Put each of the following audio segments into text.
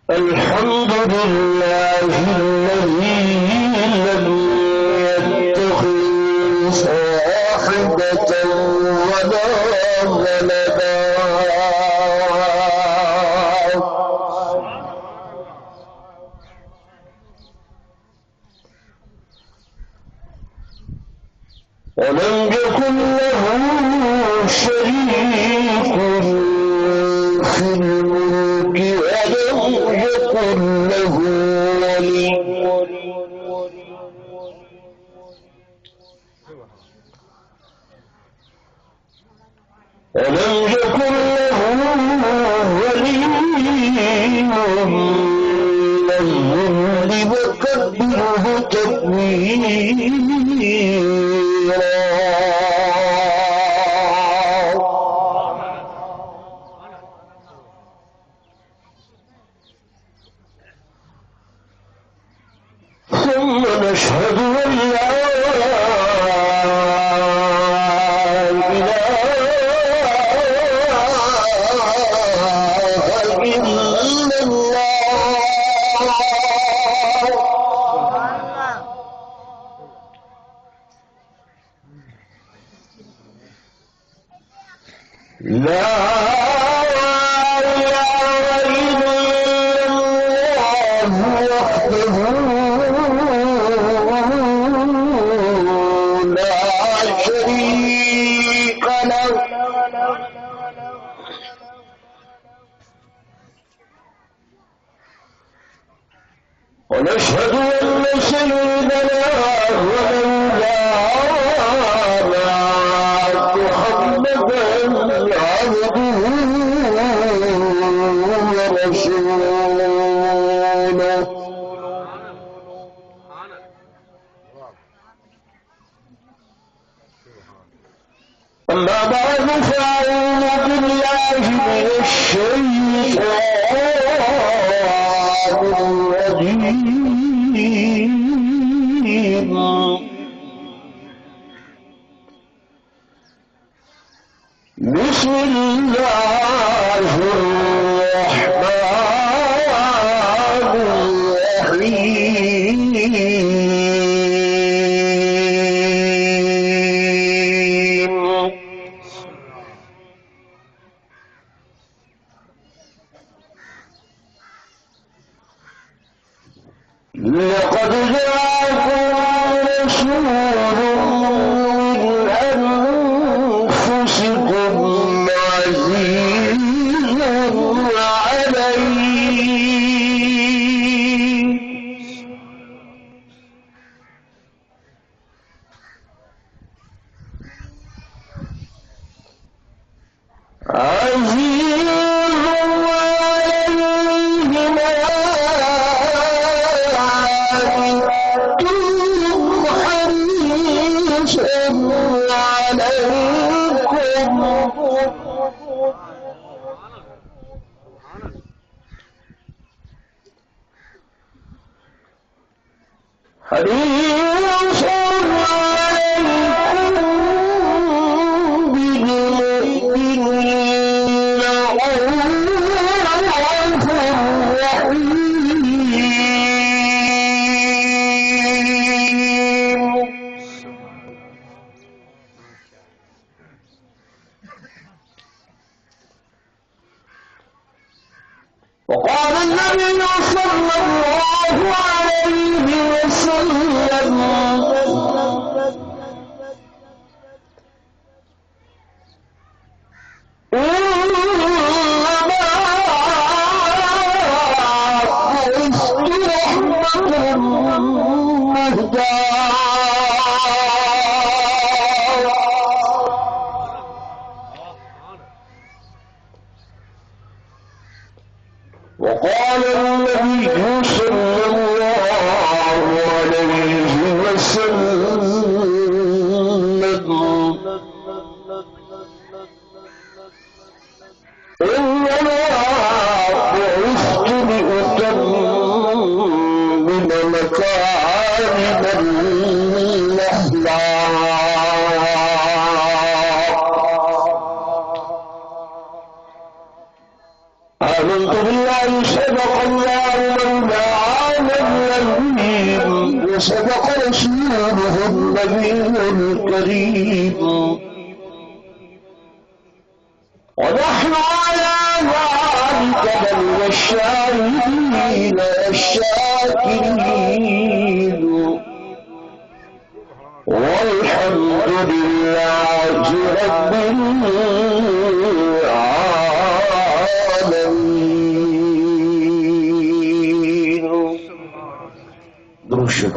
الحمد لله الذي لم يتخذ صاحبة ولا ولدا ولم يكن له شريك في الملك ولم يكن له ولي ولم يكن له ولي من الذل وكبره تكبيرا ثم نشهد أن لا ونشهد أن سيدنا ومولانا محمدا عبده ورسوله أما بعد فأعوذ بالله من الشيطان الرجيم بسم الله الرحمن الرحيم لقد جاءكم رسول من أنفسكم عزيز حريص عليكم بالمؤمنين رءوف رحيم. وقال النبي صلى الله عليه وسلم إنما بعثت رحمة مهداة. وقال النبي صلى الله عليه وسلم إنما بعثت لأتمم صدق الله مولانا العظيم وصدق رسوله النبي الكريم ونحن على ذلك من الشاهدين الشاكرين والحمد لله رب العالمين. درود شریف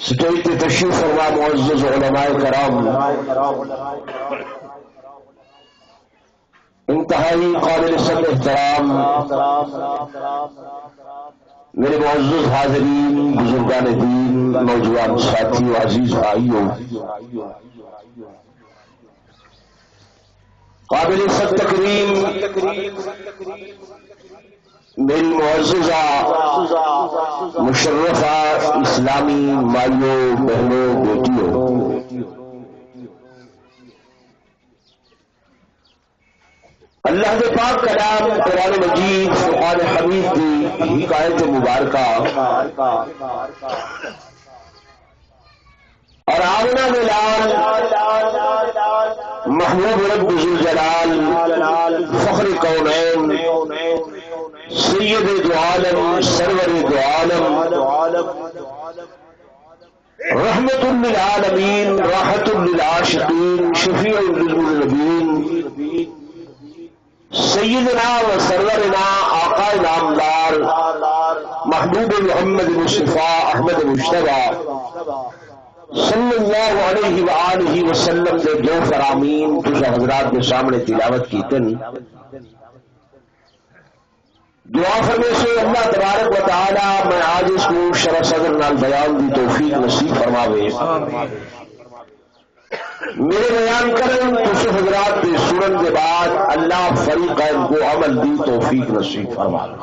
سٹیج پہ تشریف فرما معزز علماء کرام، انتہائی قابل سب احترام میرے معزز حاضرین، بزرگان دین، نوجوان ساتھی و عزیز بھائیوں، قابل سب تکریم میری معززہ مشرفہ اسلامی مائیوں، بہنوں، بیٹیوں، اللہ کے پاک کلام قرآن مجید فرقان حمید کی حکایت مبارکہ اور آمنہ ملال محبوب رب ذوالجلال فخر کونین سید دو عالم سرور دو عالم رحمت للعالمین راحت للعاشقین شفیع للمذنبین سیدنا و سرورنا آقا نامدار محبوب محمد مصطفیٰ احمد مجتبیٰ صلی اللہ علیہ وآلہ وسلم نے دو فرامین تجھے حضرات کے سامنے تلاوت کی تن دعا فرمے سے اللہ تبارک و تعالی میں آج اس کو شرح صدر نال بیان دی توفیق نصیب فرماوے، میرے بیان کریں تو حضرات کے سنن کے بعد اللہ فریقین کو عمل دی توفیق نصیب فرماوے۔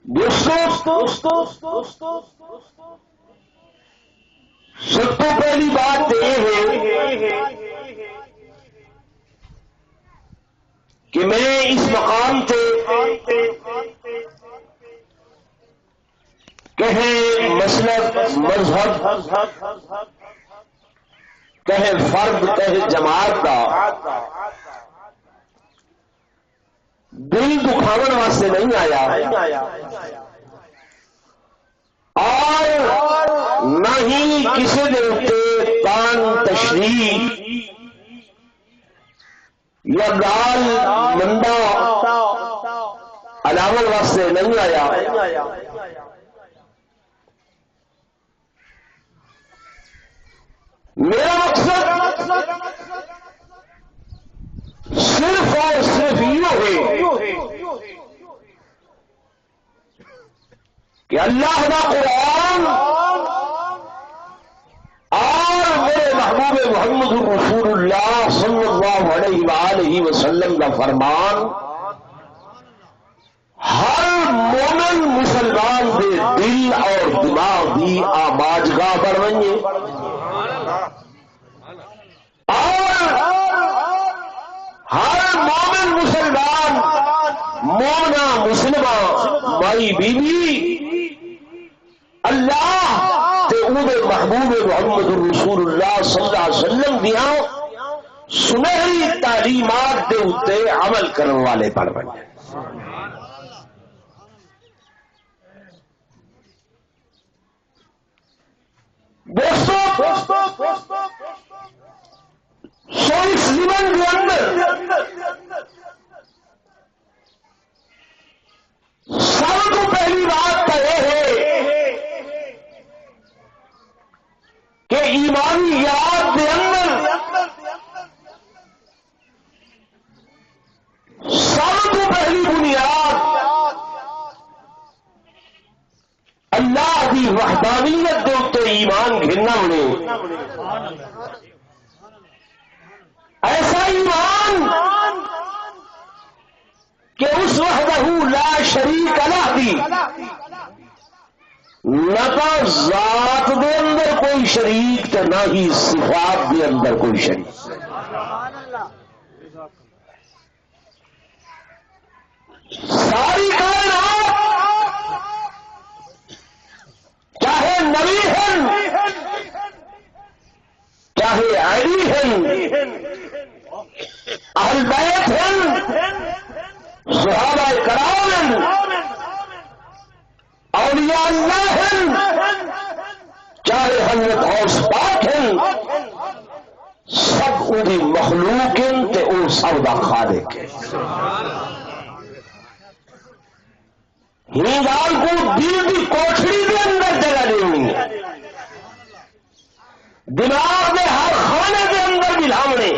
دوستو سب تو پہلی بات یہ ہے کہ میں اس مقام سے کہیں مسلک مذہب کہیں فرد کہیں جماعت کا دل دکھاون واسطے نہیں آیا اور نہ ہی کسی دل کے تان تشریح یا گال مندا علاوہ واسطے نہیں آیا، میرا مقصد صرف اور صرف یہ ہے کہ اللہ کا قرآن اور میرے محبوب محمد رسول اللہ صلی اللہ علیہ وآلہ وسلم کا فرمان ہر مومن مسلمان کے دل اور دماغ کی آماجگاہ بنوئے اور ہر مومن مسلمان مومنہ مسلمہ مائی بیوی اللہ تے اودے محبوب محمد رسول اللہ صلی اللہ علیہ وسلم دیا سنہری تعلیمات دے اتے عمل کرنے والے بن بنے۔ دوستو اس زمن کے اندر سب کو پہلی بات تو یہ ہے کہ ایمانیات کے اندر سب کو پہلی بنیاد اللہ کی وحدانیت کے اتنے ایمان گھرنا ہونے، ایسا ایمان نہ تو ذات دے اندر کوئی شریک تے نہ ہی صفات دے اندر کوئی شریک. ساری کائنات چاہے نبی ہیں چاہے علی ہیں اہل بیت ہیں صحابہ کرام ہیں اولیاء اللہ ہیں چاہے حضرت غوث پاک ہیں سب انہی مخلوق ہیں تے او سب دا خالق ہے. ہیندال کو دل کی کوٹھڑی کے اندر جگہ دینی ہے دماغ میں ہر خانے کے اندر بھی لاؤنے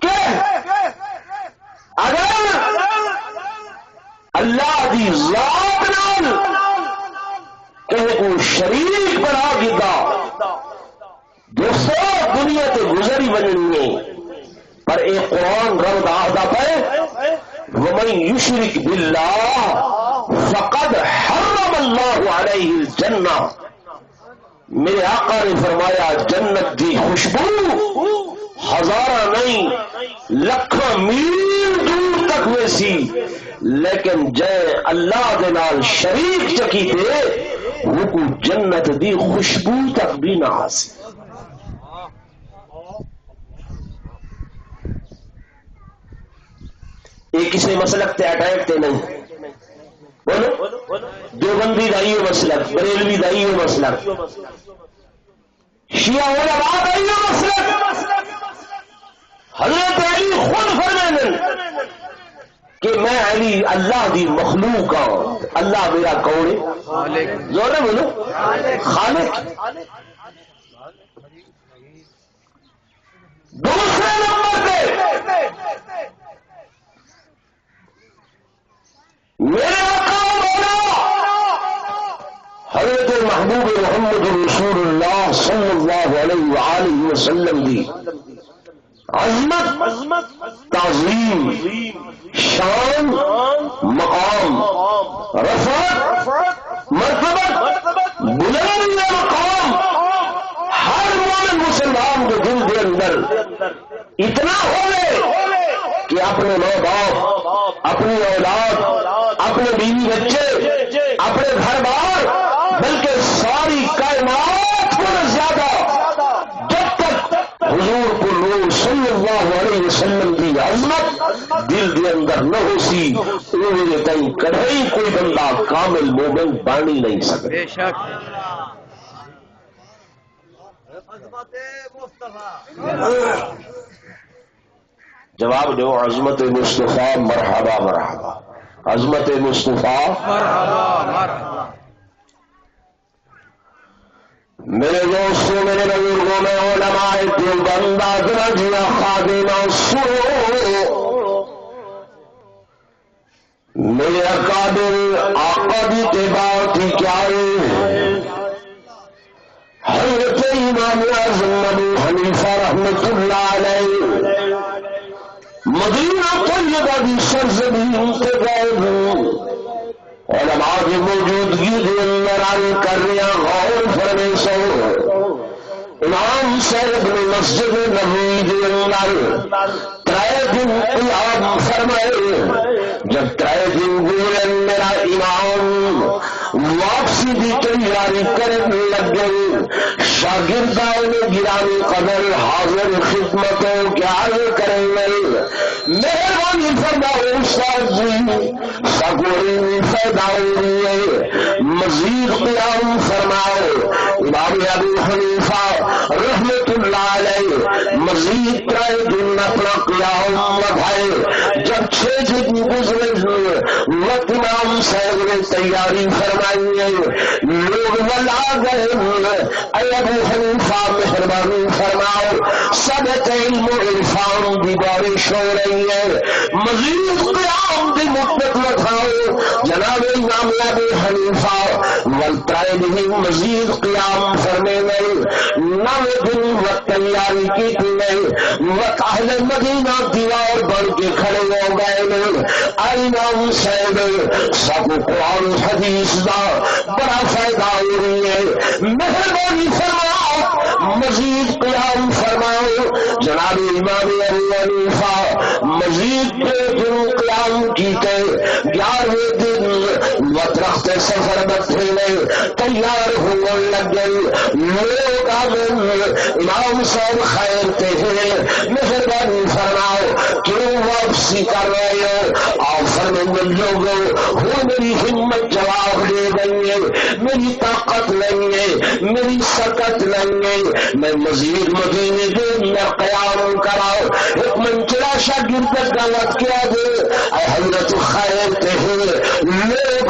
کہ اگر اللہ دی ذات نال کہ کو شریک بنا دیتا دوستو دنیا تے گزری بننی ہے پر ایک قرآن رب آہدہ پہ ومن یشرک باللہ فقد حرم اللہ علیہ الجنہ. میرے آقا نے فرمایا جنت دی خوشبو ہزارہ نہیں لکھاں میل دور تک ویسی لیکن جے اللہ دے نال شریک چکی تے وہ کو جنت دی خوشبو تک بھی نہ حاصل. یہ کسی مسلک تے اٹیک تے نہیں بولو دیوبندی دا یہ مسلک بریلوی دا یہ مسلک شیعہ علماء دا یہ مسلک حضرت علی خود فرماتے ہیں کہ میں علی اللہ دی مخلوق ہوں. اللہ میرا کون ہے؟ زور ہے بولو خالق. دوسرے نمبر پہ میرے آقا مولا حضرت محبوب محمد رسول اللہ صلی اللہ علیہ وآلہ وسلم دی عظمت تعظیم شان مقام رفعت مرتبت بلند مقام ہر مومن مسلمان کے دل کے اندر اتنا ہوئے کہ اپنے ماں باپ اپنی اولاد اپنے بیوی بچے اپنے گھر بار بلکہ ساری کائنات کو زیادہ جب تک حضور کو نور صلی اللہ علیہ وسلم کی عظمت دل کے اندر نہ ہو سی انہیں کہیں کبھی کوئی بندہ کامل مومن بانی نہیں سکے. جواب دو عظمت مصطفیٰ مرحبا مرحبا. عظمت مصطفیٰ مرحبا مرحبا. میرے دوستوں میرے بزرگوں میں علماء دیوبند درجیہ خادمہ سنو میرے اکابر آقا دی تباہ کی کیا ہے. حضرت امام اعظم ابو حنیفہ رحمت اللہ علیہ مدینہ طیبہ کی سرزمین سے گئے ہوں علماء کی موجودگی کے اندر آن کر رہا غور فرمے سو امام صاحب نے مسجد نبوی کے اندر 3 دن قیام فرمائے. جب 3 دن گزرے میرا امام واپسی کی تیاری کرنے لگ گئی. شاگرداؤں نے گرامی قدر حاضر خدمتوں کے آگے کریں گے. مہربانی فرماؤ استاد جی سگوری فائدہ ہوئی مزید قیام فرماؤ. امام ابو حنیفہ رحمت اللہ علیہ مزید 3 دن اپنا قیام بڑھائے. جب 6 دن گزرے وقت امام صاحب نے تیاری فرمائی ہے لوگ بلا گئے. اے ابو حنیفہ مہربانی فرماؤ سب علم و عرفان کی بارش ہو رہی ہے مزید قیام کی مدت بتاؤ. جناب امام ابو حنیفہ والترائے مزید قیام فرمے گئے 9 دن وقت تیاری کی تھی وقت اہل مدینہ دیوار بن کے کھڑے ہو گئے امام صاحب سب قرآن حدیث دا بڑا فائدہ ہو رہی ہے مہربانی فرماؤ مزید قیام فرماؤ جناب امام ابو حنیفہ مزید 2 دن قیام کیتے 11ویں دن وطرخت سفر بٹھے تیار ہونے لگے لوگ امام صاحب خیر تے ہیں مہربانی فرماؤ کیوں واپسی کر رہے ہو آپ فرمائیں لوگوں وہ میری ہمت جواب دے گئی ہے میری طاقت نہیں ہے میری سکت نہیں ہے میں مزید مدینے کے اندر قیام کراؤ ایک منچرا شاگرد غلط کیا دے اے حضرت خیر تے ہیں لوگ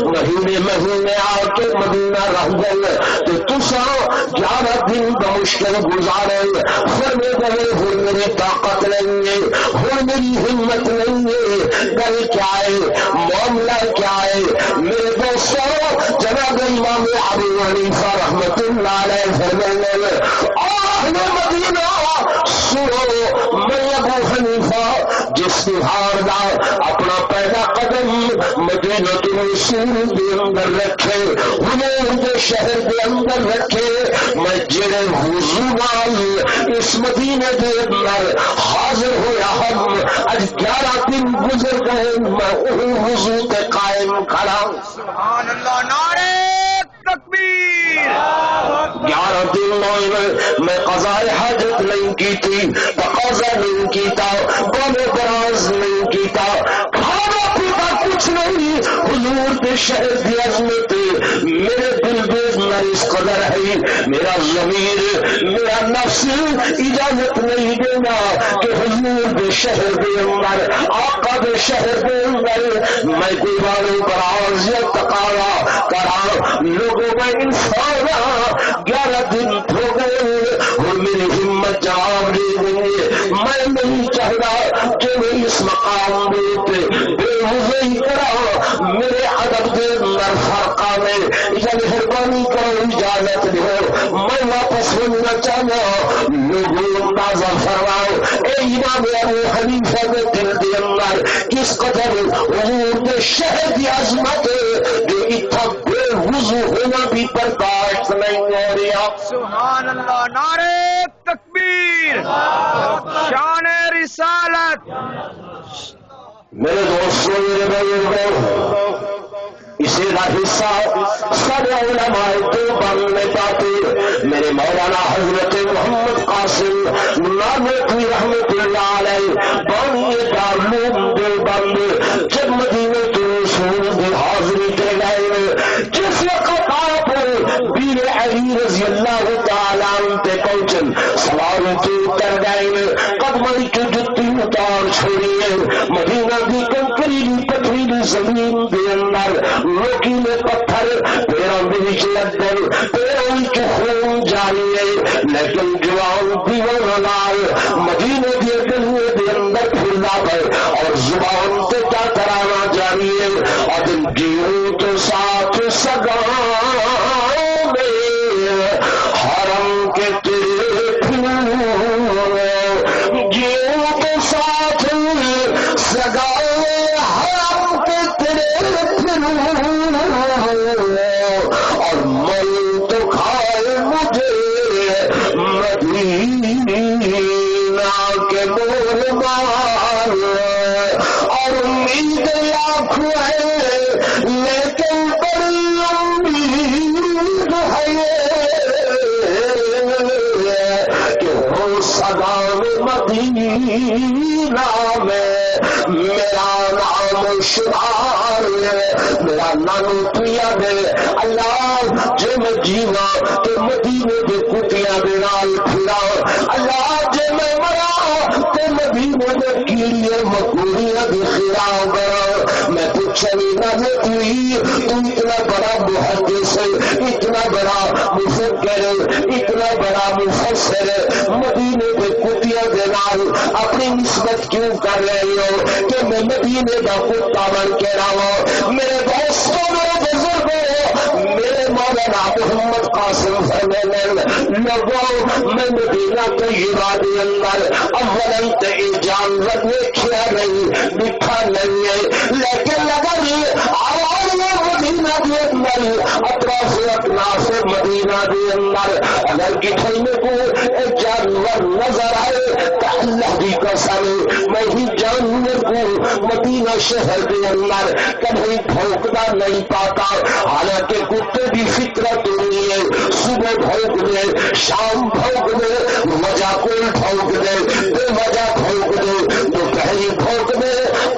مہینے آ کے مدینہ رہ گئے تو تسا 11 دن بمشکل گزارے فرمے گئے ہوں میری طاقت نہیں ہے ہوں میری ہمت نہیں ہے گل کیا ہے معاملہ کیا ہے میرے دوستوں جناب امام ابو حنیفہ رحمۃ اللہ علیہ فرمانے اہل مدینہ سنو میں ابو حنیفہ جس تہوار دا اپنا پہلا قدم مدینہ رسول دے اندر رکھے حضور دے شہر دے اندر رکھے میں جڑے وضو نال اس مدینے دے اندر حاضر ہویا ہم اج 11 دن گزر گئے میں وضو تے قائم کھڑا سبحان اللہ نعرہ تکبیر 11 دن میں قضاء حاجت نہیں کی تھی تقاضا نہیں کیتا بولے براز نہیں کیتا کھانا پیتا کچھ نہیں حضور کے شہر کی عظمت میرے دل میں اس قدر ہے میرا ضمیر میرا نفس اجازت نہیں دینا کہ حضور کے شہر کے اندر آقا کے شہر کے اندر میں دیواروں براز یا تقاضا کرا لوگوں میں انسان 11 دن ہو گئے اور میری ہمت جواب دے گئی میں نہیں چاہتا کہ میں اس مقام میں بے وضوئی کرا میرے ادب دے اندر فرقہ میں مہربانی کرو اجازت دو میں واپس ہونا چاہتا لوگوں اندازہ فرماؤ اے امام ابو حنیفہ کے دل کے اندر کس قدر حضور کے شہر کی عظمت جو اتنا بے وضو ہونا بھی برداشت نہیں ہو رہا سبحان اللہ نعرہ تکبیر شان رسالت میرے دوستوں میرے بزرگوں اسی کا حصہ سارے علماء دیوبند میں پاتے میرے مولانا حضرت محمد قاسم نانوتوی رحمت اللہ علیہ بانی دارالعلوم دیوبند جب مدینہ رسول کی حاضری دے گئے جس وقت آپ پیر علی رضی اللہ تعالیٰ عنہ پہ پہنچن سوار تو اتر گئے قدمائی کی جتی اتار چھوڑیے مدینہ کی کنکریلی پتھریلی زمین کے اندر لوکیلے پتھر پیروں کے بیچ لگ گئے پیروں کے خون جاری ہے لیکن جوان دیوان لال مدینے کے گلے کے اندر پھرنا پہ اور زبان سے کیا کرانا جاری ہے اور دن جیوں تو ساتھ سگا حرم کے تیرے جیوں کے ساتھ سگائے حرم کے تیرے اور من تو کھائے مجھے مدینہ کے مول مال اور امید لاکھ ہے لیکن بڑی امید ہے کہ ہو سگان مدینہ میں میرا نام شمار ہے میرا نام پیا دے اللہ جے میں جیوا تو مدینے کے کتیاں دے نال پھرا اللہ جے میں مرا تو مدینے کے کیڑیاں مکوڑیاں دی خیرا برا میں پوچھنی نہ ہوئی تو اتنا بڑا محدث اتنا بڑا مفکر اتنا بڑا مفسر مدینے کے کتیاں دے نال اپنی نسبت کیوں کر رہے ہو کہ میں مدینے کا کتا بن کے رہا؟ میرے دوستوں میرے بزرگوں میرے مولانا محمد قاسم فرمانے لوگوں میں مدینہ طیبہ دے اندر اولن تے جانور دیکھا نہیں دکھا نہیں ہے، لیکن اگر آواز مدینہ دے اندر اطراف اکناف مدینہ دے اندر اگر کتنے میں کو جانور نظر آئے تو اللہ کی قسم میں ہی جانور کو مدینہ شہر کے اندر کبھی بھونکتا نہیں پاتا، حالانکہ کتے کی فطرت ہوئی ہے صبح بھونک دے شام بھونک دے وجہ کوئی بھونک دے بے وجہ بھونک دے دوپہری بھونک دے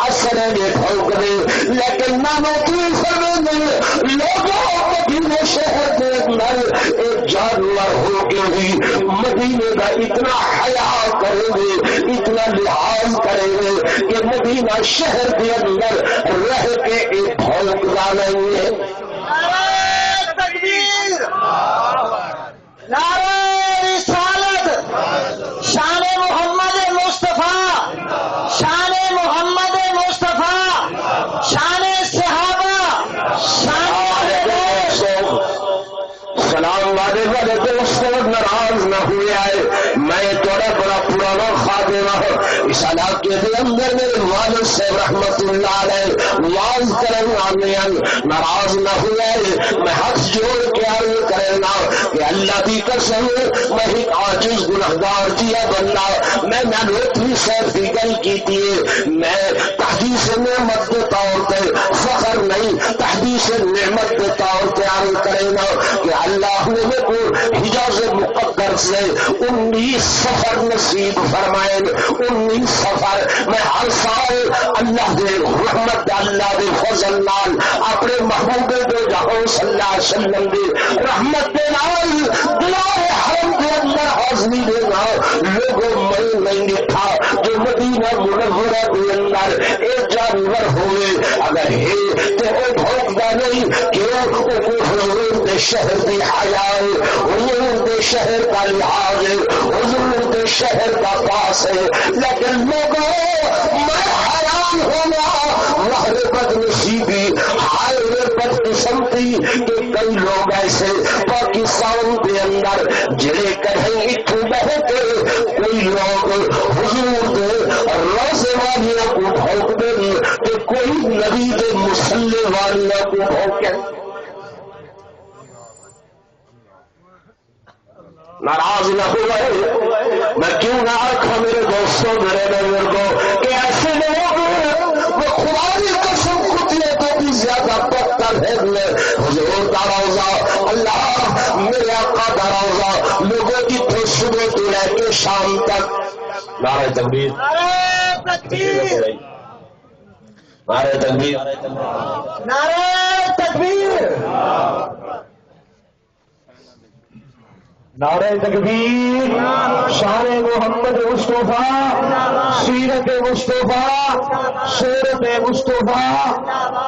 اثر میں بھونک دے، لیکن نانو کی فرمانے لوگوں مدینہ شہر کے اندر ایک جانور ہو کے بھی مدینے کا اتنا حیا کریں گے اتنا لحاظ کریں گے کہ مدینہ شہر کے اندر رہ کے ایک بھونکتا نہیں ہے۔ نعرہ تکبیر، نعرہ رسالت، شان محمد مصطفیٰ، شان محمد مصطفیٰ، شان صحابہ، شان سلام والے دوستوں ناراض نہ ہوئے آئے، میں تھوڑا بڑا پرانا خادم ہوں اس علاقے کے اندر میرے والد سے رحمت اللہ علیہ واز کرنے والے ناراض نہ ہوئے آئے، میں ہاتھ جوڑ کے عرض کرنا کہ اللہ کی قسم میں ایک عاجز گنہگار دیا بندہ میں نالوتری صاحب کی گل کی تھی، میں تحدیث نعمت کے طور پہ فخر نہیں تحدیث نعمت کے طور پہ عرض کرنا کہ اللہ نے میرے کو حجاز مقدر سے 19 سفر نصیب فرمائے، 19 سفر میں ہر سال اللہ دے رحمت اللہ دے فضل نال اپنے محبوب دے جہاں صلی اللہ علیہ وسلم دے رحمت دے نال دلائے حرم کے اندر حاضری دینا لوگوں میں نہیں دیکھا جو مدینہ منورہ کے اندر ایک جانور ہوئے اگر ہے تو وہ بھوکتا نہیں کیوں وہ حضور دے شہر دی حیا ہے، حضور دے شہر کا لحاظ ہے، حضور دے شہر کا پاس ہے، لیکن لوگوں میں حیران ہونا وہر بد نصیبی ہائے بد قسمتی کہ کئی لوگ ایسے پاکستان کے اندر جڑے کہیں اتو بہتے کوئی لوگ حضور دے روزے والیاں کو بھونک دیں تو کوئی نبی دے مسلے والیاں کو بھونکے۔ ناراض نہ ہوئے میں کیوں نہ آخا میرے دوستوں میرے بزرگوں کہ ایسے لوگ وہ خدا کی قسم کتنے تو بھی زیادہ بدتر ہے، حضور کا روزہ اللہ میرے آقا کا روزہ لوگوں کی تو صبح تو لے کے شام تک نعرہ تکبیر، نعرہ تکبیر، نعرہ تکبیر، نعرہ تکبیر، نعرہ تکبیر، شان محمد مصطفیٰ، سیرت مصطفیٰ، سورت مصطفیٰ،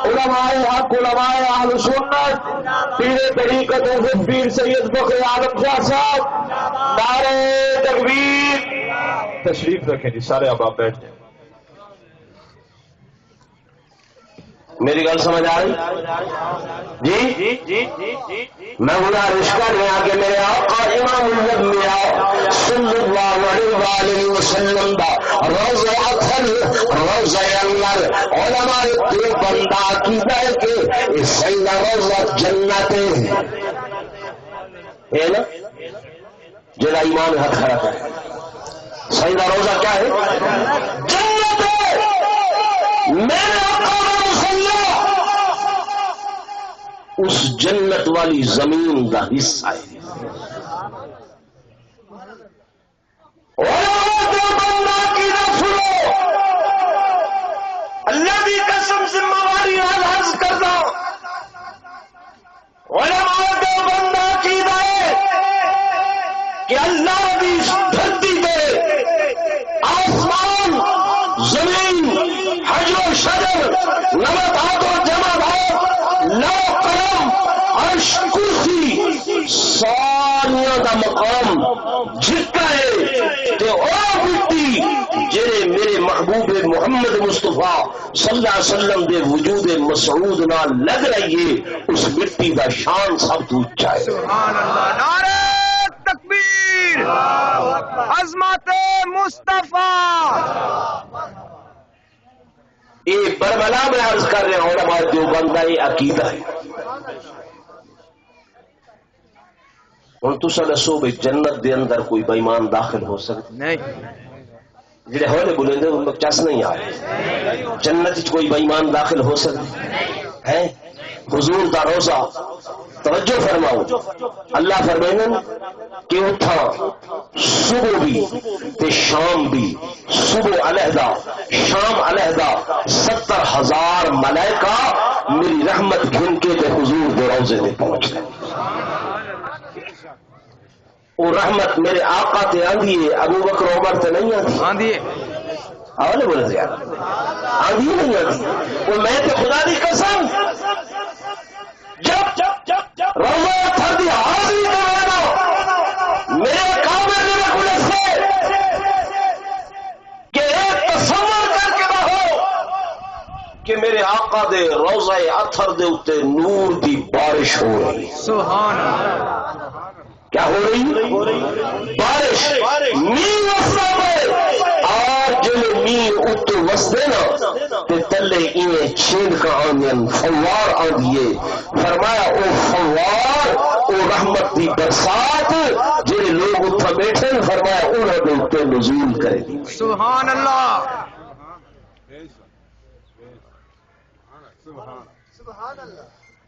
علماء حق علماء اہل سنت پیر طریقت حضرت پیر سید فخر عالم شاہ صاحب، نعرہ تکبیر۔ تشریف رکھیں جی سارے اب آپ بیٹھ جائیں۔ میری گل سمجھ آ رہی جی؟ میں گزارش کر رہا کہ میرے آقا امام الانبیاء صلی اللہ علیہ وآلہ وسلم دا روزہ اطہر روزہ انور علماء دے بندہ کی بیٹھ کے سیدہ روزہ جنت ہے نا جڑا ایمان ہاتھ کھڑا ہے سیدہ روزہ کیا ہے؟ جنت ہے۔ میرے آقا اس جنت والی زمین کا حصہ ہے۔ اللہ کی قسم ذمہ واری عرض کرتا ہوں علماء دیوبند عقیدہ ہے کہ اللہ کی دھرتی پہ آسمان زمین حجر و شجر نباتات و جمادات لو قلم عرش کرسی ساریاں کا مقام جھکا ہے کہ او مٹی جڑے میرے محبوب محمد مصطفیٰ صلی اللہ علیہ وسلم دے وجود مسعود نال لگ رہی ہے اس مٹی دا شان سب تو اونچا ہے. سبحان اللہ. نعرہ تکبیر. عظمت مصطفیٰ. یہ برملا میں عرض کر رہا ہوں علماء دیوبند کا یہ عقیدہ ہے. ہوں تسا دسو بھائی جنت دے اندر کوئی بے ایمان داخل ہو سکتا نہیں. جڑے ہولے بولے ان کو چس نہیں آ رہے. جنت کوئی بے ایمان داخل ہو سکتا ہے؟ حضور دا روزہ توجہ فرماؤ. اللہ فرمائے کہ اٹھا صبح بھی تے شام بھی، صبح علیحدہ شام علیحدہ 70,000 ملائکہ میری رحمت گھن کے تے حضور دے روزے تے پہنچ گئے. وہ رحمت میرے آقا تے آندھی ہے، ابو بکر عمر تے نہیں آندھی. آندھی ہے. آوالے بولے تھے یار آندھی نہیں آندھی. وہ میں تے خدا دی قسم جب روزہ تھر دی حاضری کرنا میرے کامل میرے خلق سے کہ ایک تصور کر کے رہو کہ میرے آقا دے روزہ اثر دے اتے نور دی بارش ہو رہی. سبحان اللہ. کیا ہو رہی؟ بارش. مین وسطہ پہ آج جل مین اتو وسطے نا تے تلے انہیں چھین کا آنین فوار آندھئے. فرمایا او فوار او رحمت دی برسات جنہیں لوگ اتھا بیٹھے فرمایا انہوں نے اتنے نزول کرے دی. سبحان اللہ.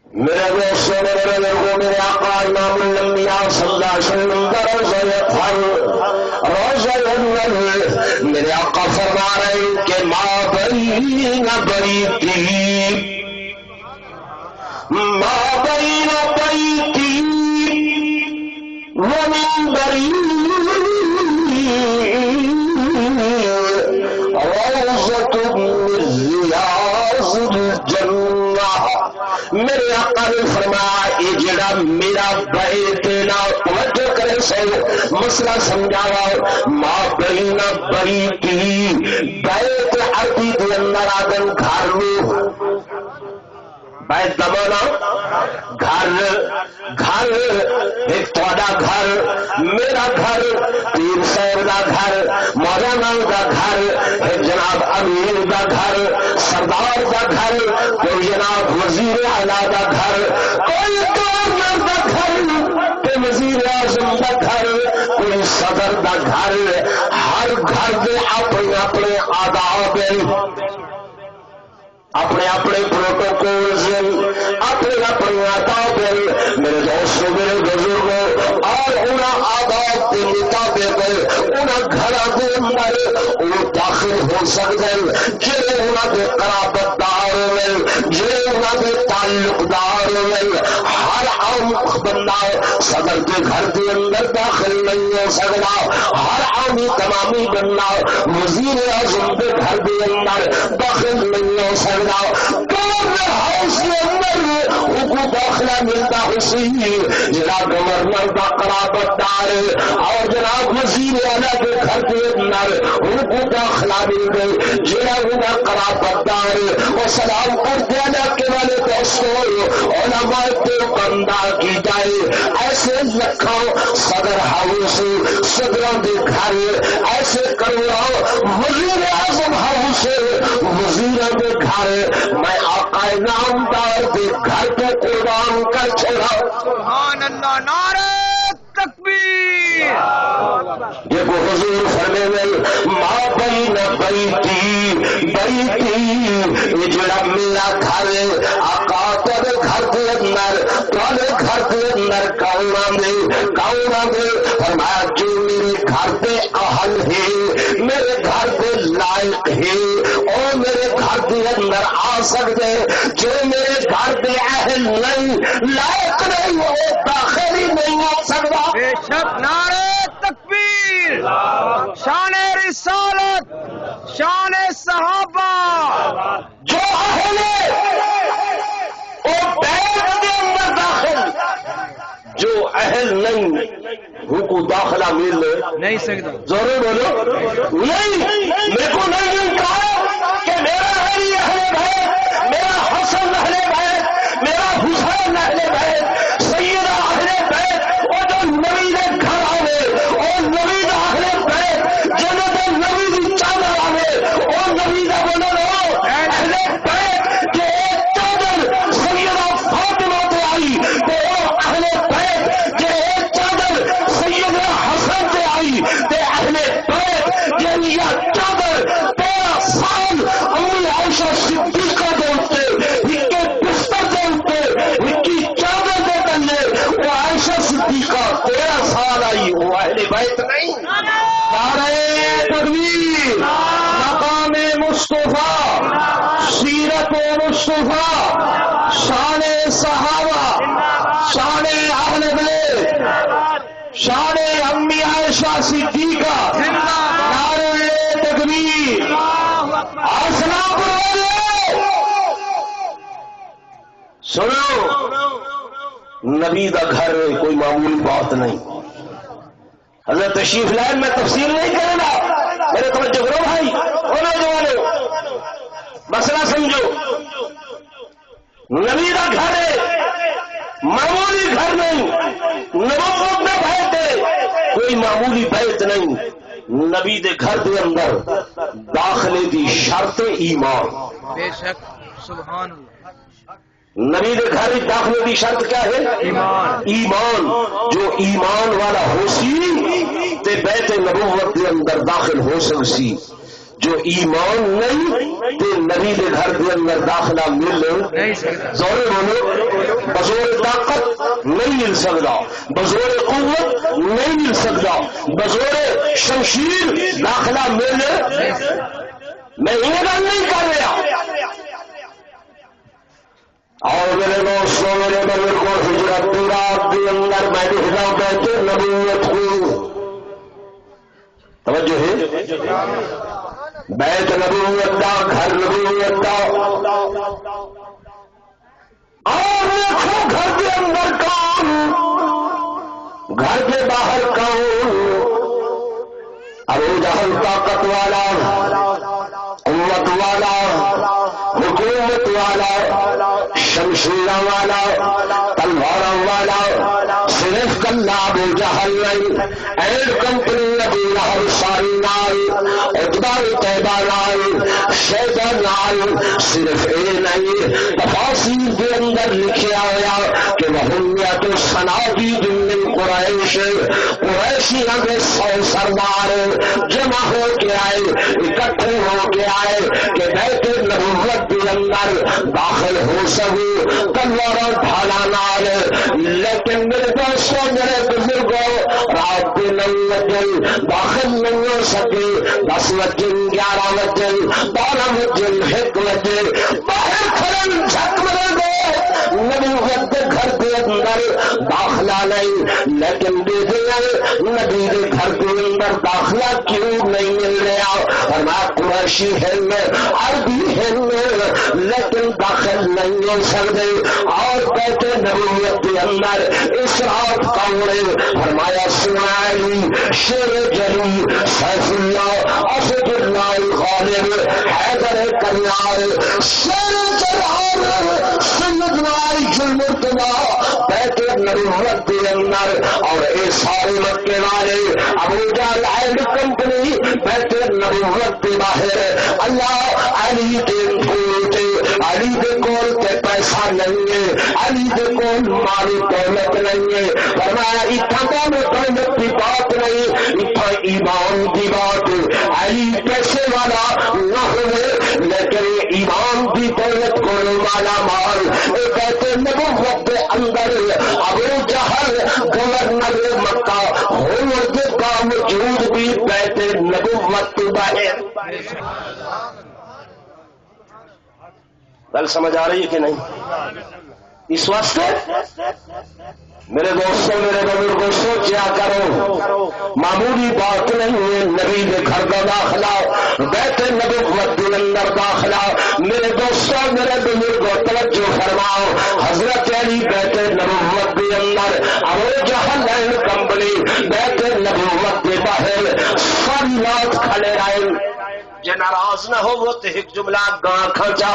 میرے دوستوں میرے لوگوں میرے آقا امام الانبیاء صلی اللہ علیہ وسلم کا روزہ اطہر روزہ اول میرے آقا فرما رہے ہیں کہ ما بین بیتی ومنبری روضۃ من ریاض الجنہ. میرے آقا نے فرمایا یہ جڑا میرا بیت نا توجہ کرے سو مسئلہ سمجھاوا. ما بین بیتی بیت عربی دے اندر آدم گھر نو بیت دمانا گھر گھر ایک تھوڑا گھر میرا گھر پیر صاحب دا گھر مولانا دا گھر ایک جناب امیر دا گھر سردار دا گھر کوئی جناب وزیر اعلیٰ دا گھر کوئی گورنر دا گھر کوئی وزیر اعظم دا گھر کوئی صدر دا گھر. ہر گھر دے اپنے اپنے آداب اپنے اپنے پروٹوکولز اپنے اپنے آداب. میرے دوستوں میرے بزرگوں اور انہاں آداب کے مطابق انہاں گھراں دے اندر وہ داخل ہو سکتے ہیں جڑے انہاں دے قرابت دار ہوئے جڑے انہاں دے تعلق دار ہوئے. ہر عام بندہ صدر کے گھر کے اندر داخل نہیں ہو سکتا. ہر عامی تمامی بندہ وزیر اعظم کے گھر کے اندر داخل نہیں ہو سکتا. ہاؤس کے اندر ان کو داخلہ ملتا اسی جناب گورنر کا قرابت دار اور جناب وزیر اعلیٰ کے گھر کے اندر ان کو داخلہ مل گئی جناب ان کا قرابت دار. اور سلام پر دینا کے والے دوستوں علماء کو بندہ کی جائے ایسے لکھوں صدر ہاؤس صدروں کے گھر ایسے کروڑوں وزیر اعظم ہاؤس وزیروں کے گھر میں آقا نامدار کے گھر کو قربان کر چھوڑا. سبحان اللہ. نعرہ تکبیر. یہ کو حضور فرمے میں ما بین بیتی بیتی یہ جڑا میرا گھر آقا تیرے گھر کے اندر تیرے گھر کے اندر کون دے فرمایا جو میرے گھر کے اہل ہے میرے گھر کے لائق ہے اور میرے گھر کے اندر آ سکتے جو میرے گھر کے اہل نہیں لائق نہیں وہ داخل ہی نہیں ہو سکتا. بے شک. نعرہ تکبیر. شان رسالت شان صحابہ جو اہل ہے وہ بیت کے اندر داخل جو اہل نہیں کو داخلہ مل لے نہیں سکتا. ضرور بولو نہیں. میرے کو نہیں کہا کہ میرا علی اہل بیت، میرا حسن اہل بیت، میرا حسین اہل بیت، سیدہ اہل بیت، اور جو نبی دے گھر آوے اور نبی دا اہل بیت جنت نبی دی چادر آوے اور نبی دا بولو اہل بیت کہ ایک چادر سیدہ فاطمہ تے آئی تے وہ اہل بیت کہ ایک چادر سیدہ حسن تے آئی تے اہل بیت یعنی یہ چادر 13 سال امی عائشہ صدیقہ دے اوپر ایک بستر دے اوپر ایک چادر دے تلے وہ عائشہ صدیقہ 13 سال آئی، وہ اہل بیت نہیں. نعرہ تکبیر، مقام مصطفیٰ، سیرت مصطفیٰ، شان صحابہ، شان اہل بیت، شان امی عائشہ صدیقہ. نعرہ تکبیر، اسلام بولے. سنو نبی دا گھر کوئی معمولی بات نہیں. حضرت تشریف لائن میں تفصیل نہیں کروں گا، میرے توجہ کرو بھائی اور نوجوانوں، مسئلہ سمجھو. نبی دا گھر ہے، معمولی گھر نہیں. نبوت میں بیت ہے، کوئی معمولی بیت نہیں. نبی دے گھر دے اندر داخلے دی شرط ایمان. بے شک سبحان اللہ. نبی دے گھر داخلے دی شرط کیا ہے؟ ایمان. ایمان. جو ایمان والا ہو سی تے بیت نبوت دے اندر داخل ہو سکسی. جو ایمان نہیں تے نبی دے گھر دے اندر داخلہ مل نہیں سکتا. زور بولو، بزور طاقت نہیں مل سکتا، بزور قوت نہیں مل سکتا، بزور شمشیر داخلہ مل. میں یہ گل نہیں کر رہا. اور میرے دوستوں، میرے بزرگوں، ہجرت کی رات کے اندر میں دیکھتا ہوں بیت نبوت کو. توجہ ہے؟ بیت نبوت کا، گھر نبوت کا. اور دیکھو گھر کے اندر کون، گھر کے باہر کون. ابو جہل طاقت والا، قوت والا، حکومت والا، شمشیر والا، تلوار والا. صرف کلا ابو جہل نہیں، ایڈ کمپنی ابو لہب ساری نال، عتبہ طیبہ نال، شیبہ نال. صرف اے نہیں، تفاصیل کے اندر لکھا ہوا کہ وہمیت صنادید من قریش، قریشیاں کے 100 سردار جمع ہو کے آئے، اکٹھے ہو کے آئے کہ بیت نبوت کے اندر داخل ہو سکے تلوار ڈھالا نال. لیکن میرے دوستوں، میرے بزرگوں، رات کے 9 بجے داخل نہیں ہو سکے. 10 بجے، 11 بجے، 12 بجے، 1 بجے باہر کھڑن جھک ملے گے. نبوت کے گھر کے اندر داخلہ نہیں. لیکن نبی کے گھر کے اندر داخلہ کیوں نہیں مل رہا؟ فرمایا قریشی ہیں، عربی ہیں، لیکن داخل نہیں ہو سکتے. اور بیت نبوت کے اندر اس رات کون؟ فرمایا سنائی شیر جلی، سیف اللہ، اسد اللہ غالب، حیدر کنار، شیر جلال، سیدنا المرتضی بیت نبوت کے اندر. اور اے سارے مکے والے ابو جہل اینڈ کمپنی بیت نبوت کے باہر. اللہ علی کے کول تے، علی کے کول تے پیسہ نہیں ہے، علی کے کول مال دولت نہیں ہے. فرمایا اتنا دولت کی بات نہیں، اتنا ایمان کی بات. علی پیسے والا نہ ہوئے لیکن ایمان کی دولت کو والا مال. بیت نبوت کے اندر ابو جہل گورنر مکہ ہونے کے باوجود بھی بیت نبوت کے باہر. گل سمجھ آ رہی ہے کہ نہیں؟ اس واسطے میرے دوستوں، میرے بزرگوں، سوچیا کرو، معمولی بات نہیں ہے. نبی کے گھر کا داخلہ، بیت نبوت کے اندر داخلہ. میرے دوستوں، میرے بزرگوں، توجہ فرماؤ. حضرت علی بیت نبوت کے اندر، ابو جہل اینڈ کمپنی بیت جملات کھڑے رہے جے ناراض نہ ہو وہ تے ایک جملہ گاں کھانچا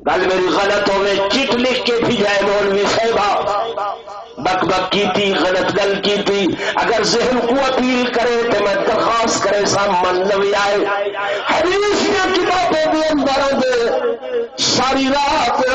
گل میری غلط ہوئے چٹ لکھ کے بھی جائے مولوی صاحبہ بک بک کی تھی غلط گل کی تھی اگر ذہن کو اپیل کرے تو میں درخواست کرے سامان نوی آئے حدیث میں کتابوں بھی اندر دے ساری رات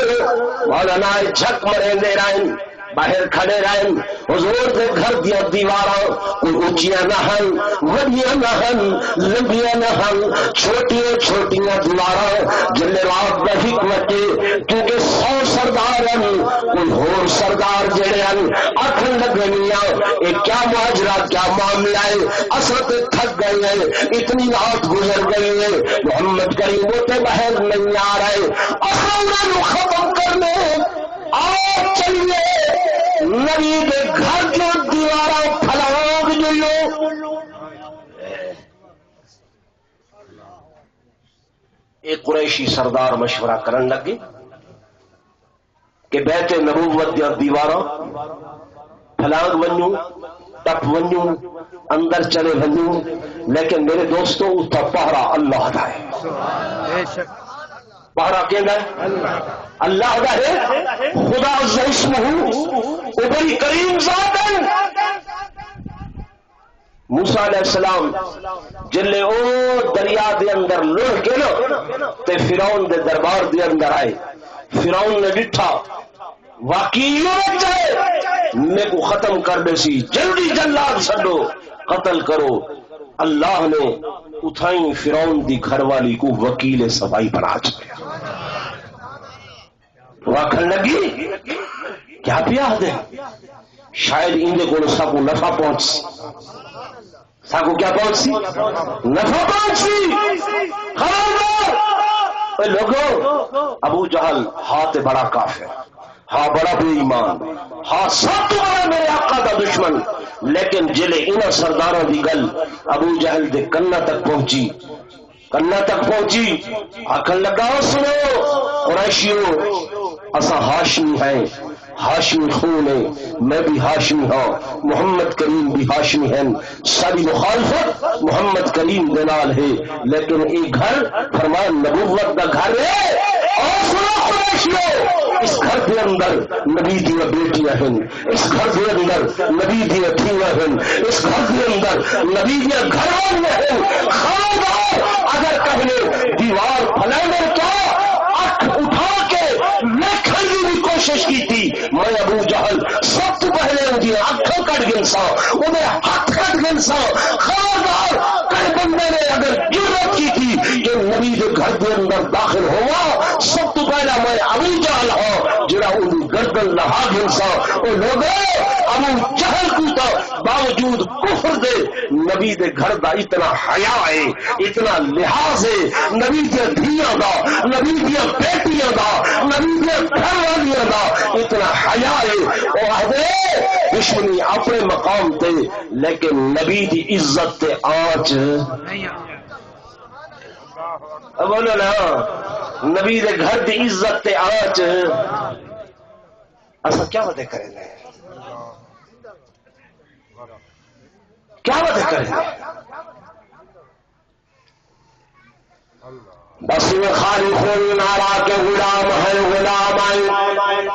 مولانا جھک مرے دے رہے باہر کھڑے رہن حضور دے گھر دیا دیواراں کوئی اونچیاں نہ ہن وڈیاں نہ ہن لمبیاں نہ ہن چھوٹیاں چھوٹیاں دیواراں جلے رات دا حکمت کیونکہ 100 سردار ہیں کوئی ہور سردار جڑے ہیں آکھن لگے میاں یہ کیا ماجرا کیا معاملہ ہے اصل تے تھک گئے ہیں اتنی رات گزر گئی ہے محمد کریم وہ تے باہر نہیں آ رہے اصل انہوں ختم کرنے آؤ چلیے نبی کے گھر جو دیواروں پھلانگ جو ایک قریشی سردار مشورہ کرن لگے کہ بیت نبوت دیا دیواروں پھلانگ ونیوں ٹپ ونیوں اندر چلے ونیوں لیکن میرے دوستوں اتھا پہرا اللہ دا ہے پہرا کہنا ہے اللہ دا ہے خدا عز اسمہ اوپری کریم ذات ہے موسیٰ علیہ السلام جلے او دریا دے اندر لڑ کے نا تے فرعون دے دربار دے اندر آئے فرعون نے ڈٹھا واقعی یہ چاہے میں کو ختم کر دے سی جلدی جلاد سڈو قتل کرو اللہ نے اٹھائی فرعون دی گھر والی کو وکیل صفائی بنا چکا واکھن لگی کیا پیا دے شاید اندے کو سا کو نفع پہنچ سا کو کیا پہنچ سی نفع پہنچ سی خبردار لوگوں ابو جہل ہاتھ بڑا کافر ہاں بڑا بے ایمان ہاں سب تو بڑا میرے آقا دا دشمن لیکن جلے انہاں سرداروں دی گل ابو جہل دے کنا تک پہنچی آکھن لگا سنو قریشیو اسا ہاشمی ہیں ہاشمی خون ہے میں بھی ہاشمی ہوں محمد کریم بھی ہاشمی ہیں ساری مخالفت محمد کریم دے نال ہے لیکن ایک گھر فرمان نبوت دا گھر ہے اور سنو قریشیو اس گھر کے اندر نبی دیا بیٹیاں ہیں اس گھر کے اندر نبی دیا دھیاں ہیں اس گھر کے اندر نبی دیا گھر والے ہیں خبردار اگر کہنے دیوار پھیلانے کیا اکھ اٹھا کے دیکھنے کی بھی کوشش کی تھی میں ابو جہل سب تو پہلے ان کی اکھوں کٹ گنسا انہیں ہاتھ کٹ گنسا خبردار کئی بندے نے اگر جرات کی تھی کہ نبی کے گھر کے اندر داخل ہوا سب تو پہلا میں ابو جہل ہوں جڑا ان گردن لہا گنسا وہ لوگوں ابو جہل کو تو باوجود کفر دے نبی دے گھر دا اتنا حیا ہے اتنا لحاظ ہے نبی دے دھیاں دا نبی دے بیٹیاں دا نبی دے گھر والیاں دا اتنا حیا ہے وہ آدھے دشمنی اپنے مقام تے لیکن نبی دی عزت تے آنچ بولو نا نبی دے گھر دی عزت تے آنچ ایسا کیا وعدے کریں گے کیا وعدے کریں گے بس میں خالق نارا کے غلام ہے غلام آئے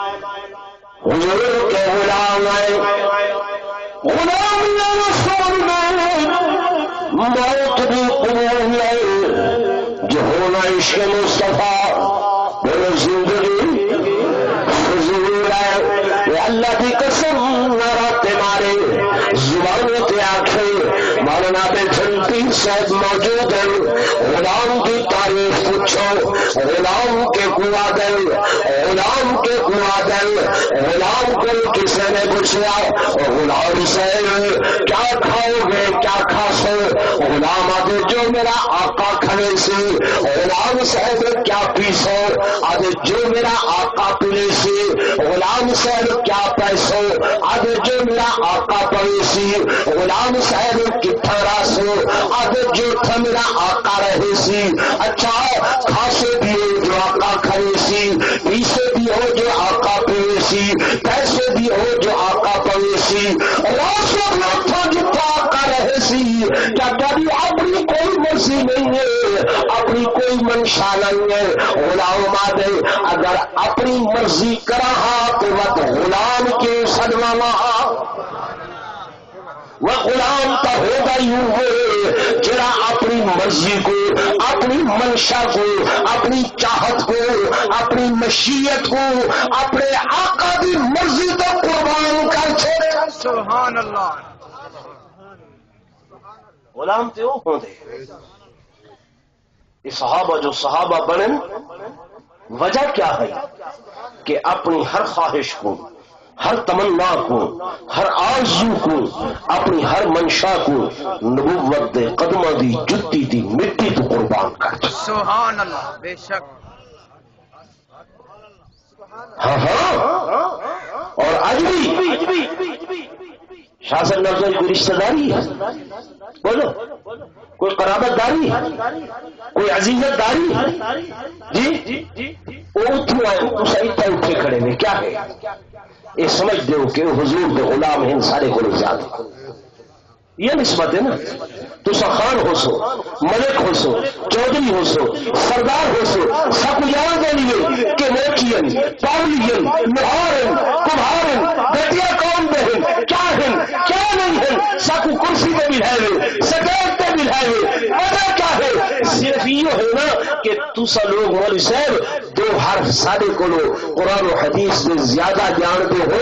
حضور کے غلام آئے غلام رسول میں موت بھی قبول ہے جو ہونا عشق مصطفیٰ بولو زندگی فضول ہے اللہ کی قسم نارا تمہارے زبانوں کے آنکھیں مولانا بیٹھنتی صاحب موجود ہیں غلام کی تعریف پوچھو غلام کے گوادل غلام کے گوادل غلام کو کسی نے پوچھا غلام صاحب کیا کھاؤ گے کیا کھاسو غلام آدھے جو میرا آقا کھڑے سی غلام صاحب کیا پیسو آدھے جو میرا آقا پلے سی غلام صاحب کیا پیسو آدھے جو میرا آقا پڑے سی غلام صاحب کتھا راسو آدھے جو تھا میرا آقا رہے سی اچھا کھاسے بھی ہو جو آقا کھڑے سی پیسے بھی ہو جو آقا پڑے سی پیسے بھی ہو جو آقا پڑے سی راسو بھی اتھا جتھا آقا کیا تاری اپنی کوئی مرضی نہیں ہے، اپنی کوئی منشا نہیں ہے؟ غلام آدھے اگر اپنی مرضی کرا تو مت غلام کے سدما وہ غلام تو ہوگا یوں ہے جڑا اپنی مرضی کو، اپنی منشا کو، اپنی چاہت کو، اپنی مشیت کو اپنے آقا کی مرضی تو قربان کر چھوڑے۔ سبحان اللہ۔ غلام تے وہ ہوندے یہ صحابہ جو صحابہ بنن وجہ کیا ہے کہ اپنی ہر خواہش کو، ہر تمنا کو، ہر آرزو کو، اپنی ہر منشا کو نبوت دے قدمہ دی جتی دی مٹی تو قربان کر۔ سبحان اللہ، بے شک۔ ہاں ہاں، اور آج بھی شاہ صاحب نفس کوئی رشتہ داری ہے؟ بولو، کوئی قرابت داری، کوئی عزیزت داری؟ جی وہ اتنے آئے تو سہیتا اٹھے کھڑے میں کیا ہے؟ یہ سمجھ دو کہ حضور کے غلام ہیں سارے کو زیادہ، یہ نسبت ہے نا۔ تو خان ہو سو، ملک ہو سو، چودھری ہو سو، سردار ہو سو، سب یاد دینی کہ نیکین، پاولین، مہارن، کمہارن، گٹیا کون بہن، کیا ہیں کیا نہیں ہیں، سب کرسی پہ بٹھائے، سکیت پہ بٹھائے، وجہ کیا ہے؟ صرف یہ ہے نا کہ تسا لوگ والی صاحب دو حرف سارے کو قرآن و حدیث میں زیادہ جانتے ہو،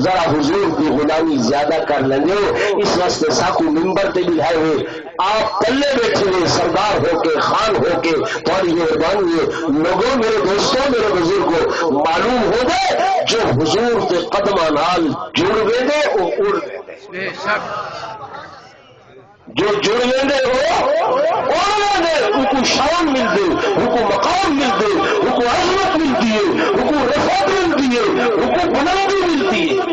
ذرا حضور کی غلامی زیادہ کر لیں گے، اس واسطے ساکو ممبر تے بٹھائے ہوئے آپ پلے بیٹھے ہوئے سردار ہو کے، خان ہو کے، تھوڑی مہربانی ہے لوگوں، میرے دوستوں، میرے بزرگوں، معلوم ہو گئے جو حضور کے قدمہ نال جڑ ویندے وہ اڑ ویندے، بے شک۔ جو جڑ ویندے ہو اڑ ویندے، ان کو شان ملدے، ان کو مقام ملدے، ان کو عظمت ملتی ہے، ان کو رفعت ملتی ہے، ان کو بلندی ملتی ہے۔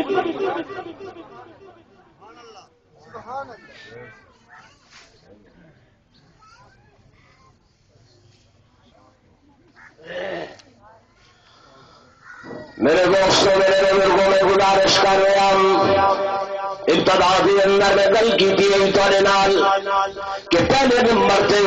میرے دوستوں، میرے بزرگوں میں گزارش کر رہا ہوں، ابتدا کے اندر میں گل کی تھی تھوڑے نال کہ پہلے نمبر سے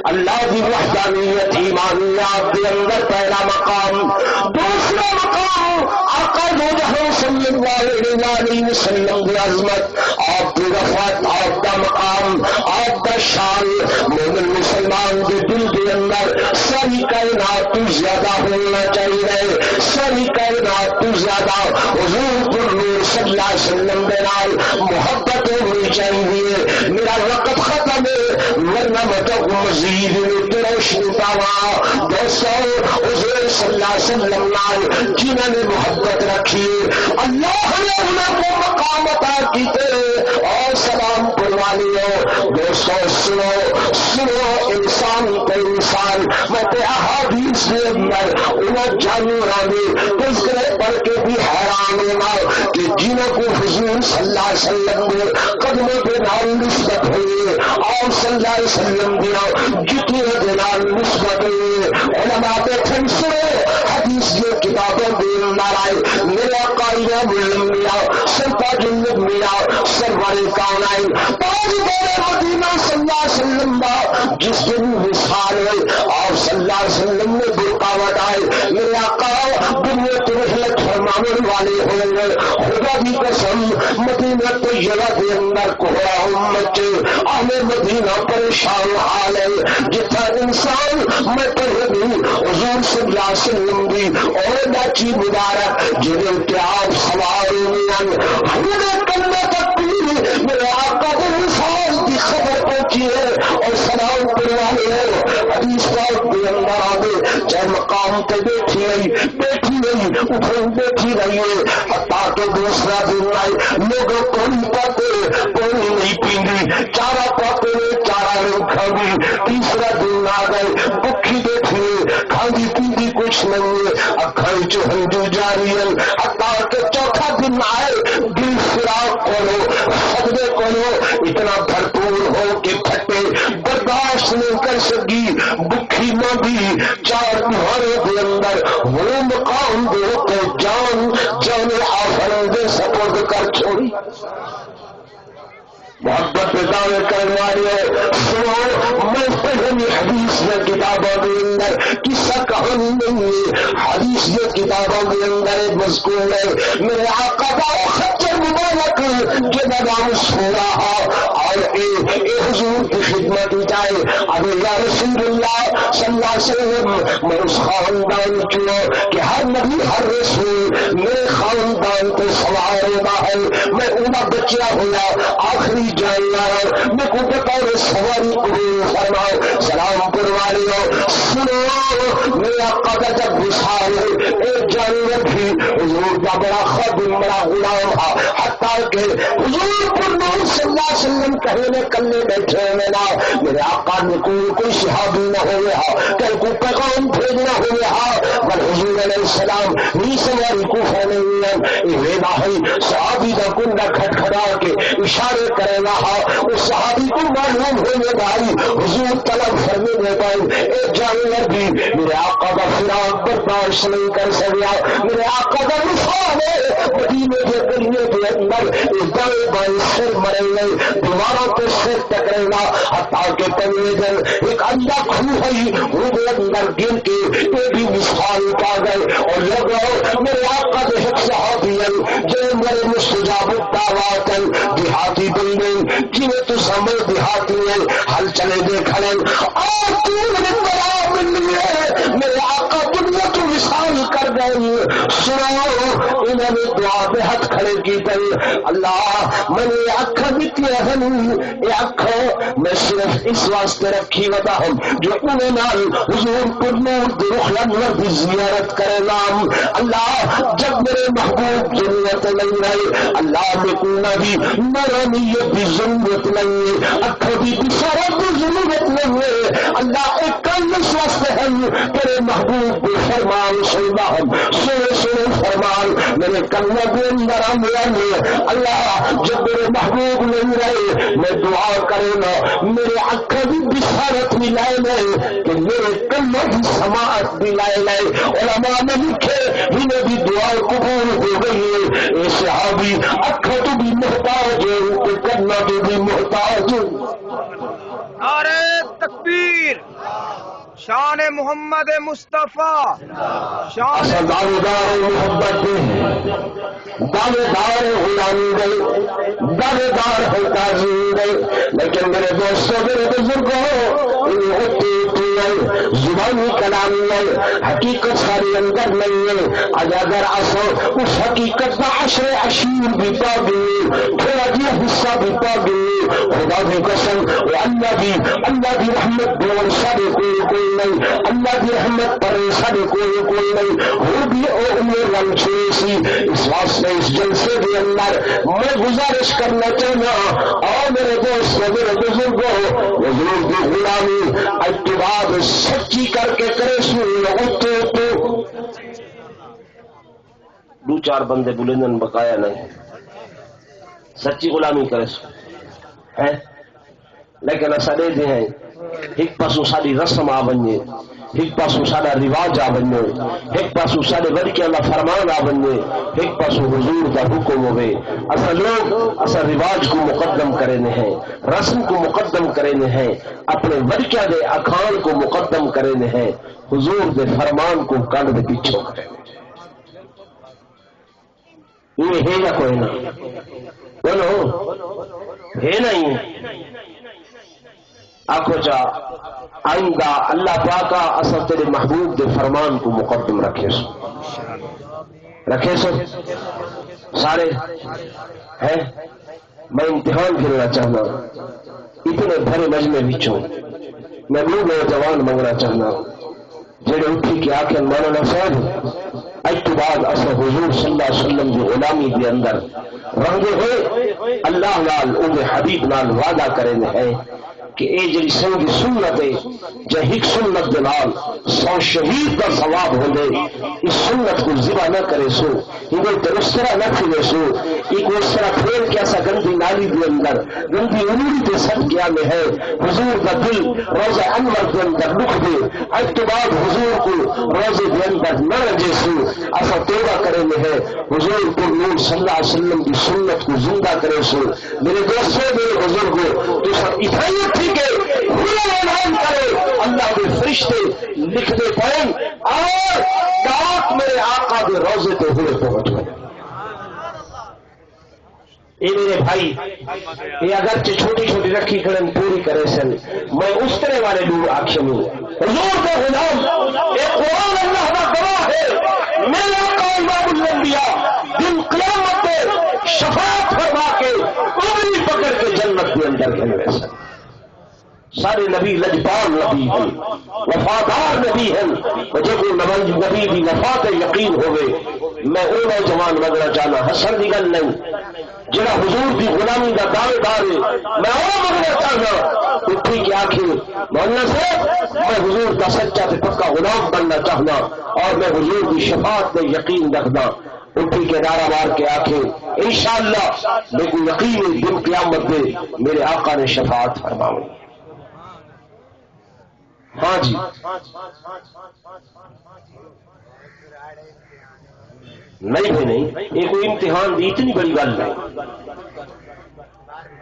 اللہ کی وحدانیت ایمانیات کے اندر پہلا مقام، دوسرا مقام آقا دو جہاں صلی اللہ علیہ وسلم کی عظمت، آپ کی رفعت، آپ کا مقام، آپ کا شان، مومن مسلمان کے دل کے اندر ساری کائنات تو زیادہ ہونا چاہیے، ساری کائنات تو زیادہ حضور صلی اللہ علیہ وسلم کے نال محبت ہونی چاہیے۔ میرا وقت ختم ہے ورنہ میں تو مزید روشنی پاوا۔ دوستو، حضور صلی اللہ علیہ وسلم نال جنہوں نے محبت رکھی اللہ نے انہیں کو مقام عطا کیتے اور سلام قربانی ہو۔ دوستو سنو سنو، انسان تو انسان، میں احادیث کے اندر انہیں جانوراں نے تذکرے پڑھ کے بھی حیران ہونا کہ جنہوں کو حضور صلی اللہ علیہ وسلم نے قدموں کے نال نسبت ہوئی اور صلی اللہ علیہ وسلم دیا جتنے کے نال نسبت ہوئی، علماء بیٹھن سنو حدیث کی کتابوں کے اندر آئے، میرا قائدہ ملمیا سرپا جنت میا سرور کائنات پاک مدینہ صلی اللہ علیہ وسلم کا جس دن وصال ہوئے اور صلی اللہ علیہ وسلم نے برقاوت آئے، میرے آقا دنیا کی رحلت فرمانے والے ہوں گے، خدا کی قسم مدینہ طیبہ کے اندر کوہرا امت اہل مدینہ پریشان حال ہے، جتنا انسان میں پڑھے بھی حضور صلی اللہ علیہ وسلم کی اور لاچی مبارک جنہیں کہ آپ سوار ہمیں کرنے تک بھی میرے آقا کو وصال کی خبر پہنچی ہے اور سلام کروانے ہیں۔ حدیث پاک کے اندر آگے چاہے مقام پہ بیٹھی نہیں اٹھوں بیٹھی رہی ہے حتیٰ کہ دوسرا دن آئے لوگوں کوئی پاتے کوئی نہیں پیندی، چارہ پاتے چارہ نہیں کھاندی، تیسرا دن آ گئے بکھی بیٹھی کھاندی پیندی کچھ نہیں ہے، اکھائی چہنجو جاری ہے، حتیٰ کہ چوتھا دن آئے دل فراق کرو سجدے کرو اتنا بھرپور ہو کہ پھٹے برداشت نہیں کر سکی، بکھی نہ بھی چار تہاروں کے اندر وہ مقام دو تو جان جان آفروں دے سپرد کر چھوڑی۔ محبت دعوے کرنے والے سنو، میں پڑھنی حدیث یا کتابوں کے اندر قصہ کہانی نہیں ہے، حدیث یا کتابوں کے اندر مذکور ہے میرے آقا کا خچر مبارک کے نام سورا اور اے حضور کی خدمت چاہے اب یا رسول اللہ صلی اللہ علیہ وسلم میں اس خاندان کیوں کہ ہر نبی ہر رسول میرے خاندان کو سوار ہونا ہے، میں انہیں بچیا ہوا آخری جاننا میں کو بطور سواری قبول فرماؤ سلام پرواری ہو سنو میرا آقا جب وصال ہے ایک جانور بھی حضور کا بڑا خادم بڑا غلام تھا، حتیٰ کہ حضور پر نور صلی اللہ علیہ وسلم کہنے کلے بیٹھے ہوئے نا میرے آقا نے کوئی صحابی نہ ہوئے کہ کوئی پیغام بھیجنا ہوئے بل حضور علیہ السلام نہیں سواری کو فرمائیں یہ نہ صحابی کا کنڈا کھٹکھٹا کے اشارے کرے گا اس صحابی کو معلوم ہونے بھائی حضور طلب فرمے میں پائے ایک جانور بھی میرے آقا کا فراق برداشت نہیں کر سکیا، میرے آقا کا وصال ہے مدینے کے گلیے کے اندر ایک دائیں بائیں سر مرے گئے دیواروں پہ سر ٹکرے گا حتیٰ کہ پہلے دن ایک اندھا کھو ہے وہ اندر گر کے یہ بھی مثال پا گئے اور لوگوں میرے آقا کے حق صحابی جو میرے مستجاب الدعوات دیہاتی بندے جنہیں تو سمجھ دیہاتی ہیں ہل چلے دے کھڑے اور میرے آقا دنیا تو وصال کر گئے سنو انہوں نے دعا پہ ہاتھ کھڑے کی گئی اللہ میں نے اکھ دیتی ہے یہ اکھ میں صرف اس واسطے رکھی ودا ہوں جو انہیں نال حضور پر نور درخ لنور کی زیارت کرے نام اللہ جب میرے محبوب ضرورت نہیں رہے اللہ میں کونا بھی مرانیت بھی ضرورت نہیں ہے اکھ بھی بسارت بھی ضرورت نہیں ہے اللہ ایک کل اس واسطے ہم تیرے محبوب کے فرمان سننا ہم سنے سنے فرمان میرے کلمہ کے اندر اللہ جب میرے محبوب نہیں رہے میں دعا کرے نا میرے اکھ بھی بسارت بھی لائے لائے کہ میرے کلمہ بھی سماعت بھی لائے لائے علماء نے لکھے انہیں بھی دعا قبول ہو گئی ہے اے صحابی اکھ تو بھی محتاج ہے کہ کلمہ تو بھی محتاج ہے نعرہ تکبیر شان محمد مصطفیٰ شان دعوے دار محبت دعوے دار غلامی گئے دعوے دار ہے تعظیم گئے لیکن میرے دوستوں میرے بزرگوں زبانی کلام نہیں حقیقت ساری اندر نہیں ہے آج اگر آسو اس حقیقت کا عشر عشیر بھی پا گئی تھوڑا جی حصہ بھی پا گئی خدا بھی قسم اللہ بھی رحمت دور سارے کوئی نہیں اللہ کی رحمت پر سارے کوئی نہیں وہ بھی رنگ چھوڑی سی اس واسطے اس جلسے کے اندر میں گزارش کرنا چاہنا اور میرے دوست میرے بزرگوں حضور کی غلامی اتباع سچی کر کے کرے سو دو چار بندے بلندن بقایا نہیں سچی غلامی کرے سو ہے لیکن ایسا دے دے ہیں ایک پاسو ساری رسم آ بنجے ایک پاسو سارا رواج آ بنجے ایک پاسو سارے ورکے اللہ فرمان آ بنجے ایک پاسو حضور کا حکم ہوئے ایسا لوگ ایسا رواج کو مقدم کرنے ہیں رسم کو مقدم کرنے ہیں اپنے ورکے دے اکھان کو مقدم کرنے ہیں حضور دے فرمان کو کان دے پیچھو کرنے یہ ہے یا کوئی نہ بولو ہے نہیں آنکھو چا آئندہ اللہ پاکا اصل تیرے محبوب دے فرمان کو مقدم رکھے سو سارے ہیں میں امتحان کرنا چاہنا اتنے بھرے مجمع بچوں میں نوجوان منگنا چاہنا جڑے اٹھی کے آکے مولانا صاحب اج تو بعد اصل حضور صلی اللہ علیہ وسلم کی غلامی کے اندر رنگے ہوئے اللہ نال ان حبیب نال وعدہ کرے ہیں کہ اے جڑی سنگی سنت ہے جے ہک سنت دے نال 100 شہید کا ثواب ہوندے اس سنت کو ذبح نہ کرے سو یہ اس طرح نہ پھرے سو ایک اس طرح پھیر کے ایسا گندی نالی دے اندر گندی انوری دے سب کیا میں ہے حضور کا دل روزہ انور دے اندر لکھ دے اج تو بعد حضور کو روزے دے اندر نہ رجے سو ایسا توبہ کرے میں ہے حضور کو نور صلی اللہ علیہ وسلم کی سنت کو زندہ کرے سو میرے دوستوں میرے بزرگوں تو سب اتھائی ٹھیک ہے کھلا اعلان کرے اللہ کے فرشتے لکھتے پڑھیں اور ڈاک میرے آقا کے روزے پہ ہوئے پہنچ گئے اے میرے بھائی یہ اگرچہ چھوٹی چھوٹی رکھی کھڑن پوری کرے سن میں اس طرح والے لوگ آخر ہوں حضور کا غلام ایک قرآن اللہ کا گواہ ہے میرے آقا امام الانبیاء دن قیامت پہ شفاعت فرما کے انگلی پکڑ کے جنت کے اندر کھڑے سن سارے نبی لجپال نبی ہیں وفادار نبی ہیں جب نبی کی وفات یقین ہوئے میں وہ نوجوان مگنا چاہنا حسن کی گل نہیں جڑا حضور کی غلامی کا دعوے دار ہے میں وہ مگنا چاہنا اٹھی کے آخر مولانا سے میں حضور کا سچا سے پکا غلام بننا چاہنا اور میں حضور کی شفاعت میں یقین رکھنا اٹھی کے نعرہ مار کے آخر انشاءاللہ میرے کو یقین ہے دن قیامت میں میرے آقا نے شفاعت فرمائی ہاں جی نہیں بھی نہیں یہ کوئی امتحان دی اتنی بڑی گل نہیں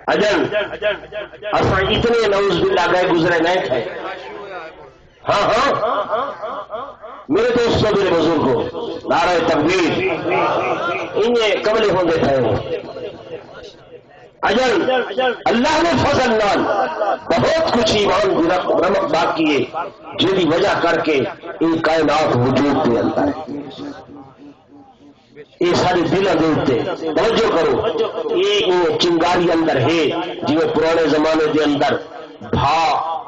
اجن اصا اتنے نعوذ باللہ گئے گزرے نہیں تھے ہاں ہاں میرے دوستوں میرے بزرگوں نعرہ تکبیر انہیں قبلے ہوندے تھے اجل اللہ نے فضل نال بہت کچھ ایمان کی رمق باقی ہے جی وجہ کر کے ان کائنات وجود کے اندر ہے یہ سارے دلوں کے اتنے توجہ کرو یہ چنگاری اندر ہے جی پرانے زمانے کے اندر بھا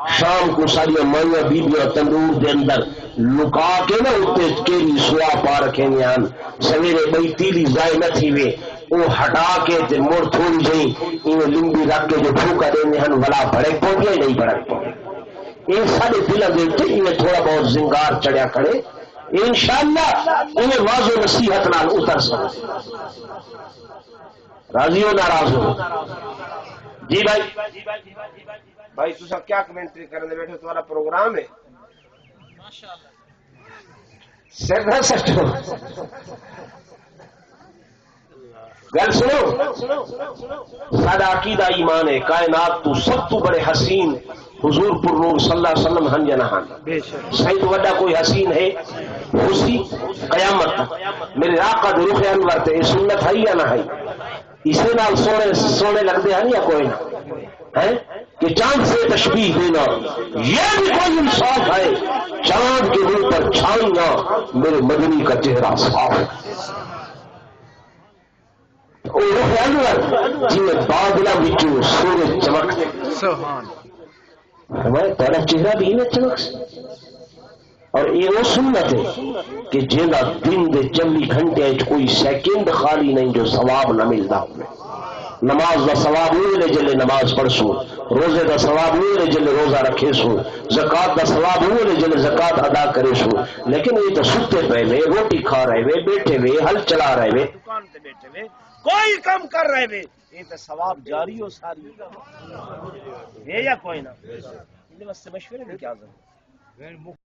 شام کو ساری مائیاں بیبیاں تندور دے اندر لکا کے نہ اتنے کیری سوا پا رکھے ہیں سویرے بئی تیلی ضائع نہ تھی وے وہ ہٹا کے تے مڑ تھوڑی جی انہیں لمبی رکھ کے جو پھوکا دینے ہیں ولا بھڑک پہنچ گیا نہیں بھڑک پہنچ یہ سارے دلوں کے اتنے انہیں تھوڑا بہت زنگار چڑھیا کرے انشاءاللہ انہیں واضح نصیحت نال اتر سکے راضی ہو ناراض ہو جی بھائی بھائی تسا کیا کمنٹری کرنے بیٹھے تمہارا پروگرام ہے سر نہ سچو گل سنو سادہ عقیدہ ایمان ہے کائنات تو سب تو بڑے حسین حضور پر نور صلی اللہ علیہ وسلم ہن جنہان صحیح تو وڈا کوئی حسین ہے اسی قیامت میرے آقا دے رخ انور تے یہ سنت ہے یا نہ ہے اسے نال سونے لگتے ہیں یا کوئی نہ ہے کہ چاند سے تشبیہ دینا یہ بھی کوئی انصاف ہے چاند کے دل پر چھائیاں میرے مدنی کا چہرہ صاف ہے جی بادلہ بچوں سورج چمکتے ہمارے تیرا چہرہ بھی نہ چمک اور یہ وہ سنت ہے کہ جینا دن دے 24 گھنٹے کوئی سیکنڈ خالی نہیں جو ثواب نہ ملتا نماز دا ثواب نہیں لے جلے نماز پڑھ سو روزے دا ثواب نہیں لے جلے روزہ رکھے سو زکات دا ثواب نہیں لے جلے زکات ادا کرے سو لیکن یہ تو ستے پہ وے روٹی کھا رہے وے بیٹھے وے ہل چلا رہے وے دکان تے بیٹھے ہوئے کوئی کام کر رہے ہوئے یہ تو ثواب جاری ہو ساری ہے یا کوئی نہ ان واسطے مشورے بھی کیا ضرورت